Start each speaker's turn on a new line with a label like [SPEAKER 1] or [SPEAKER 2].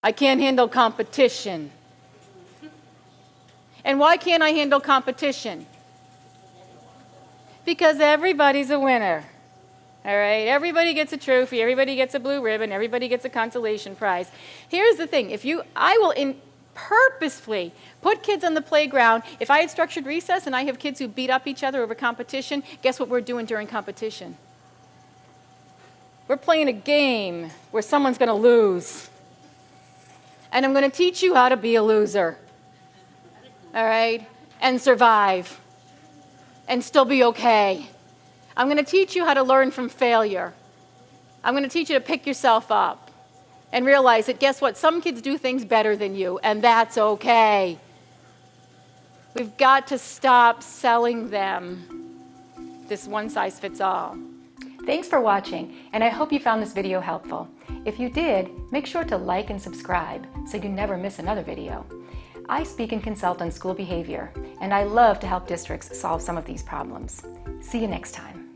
[SPEAKER 1] I can't handle competition. And why can't I handle competition? Because everybody's a winner. All right, everybody gets a trophy, everybody gets a blue ribbon, everybody gets a consolation prize. Here's the thing, I will purposefully put kids on the playground. If I had structured recess and I have kids who beat up each other over competition, guess what we're doing during competition? We're playing a game where someone's going to lose. And I'm going to teach you how to be a loser. All right? And survive. And still be okay. I'm going to teach you how to learn from failure. I'm going to teach you to pick yourself up and realize that, guess what? Some kids do things better than you, and that's okay. We've got to stop selling them this one-size-fits-all. Thanks for watching, and I hope you found this video helpful. If you did, make sure to like and subscribe so you never miss another video. I speak and consult on school behavior, and I love to help districts solve some of these problems. See you next time.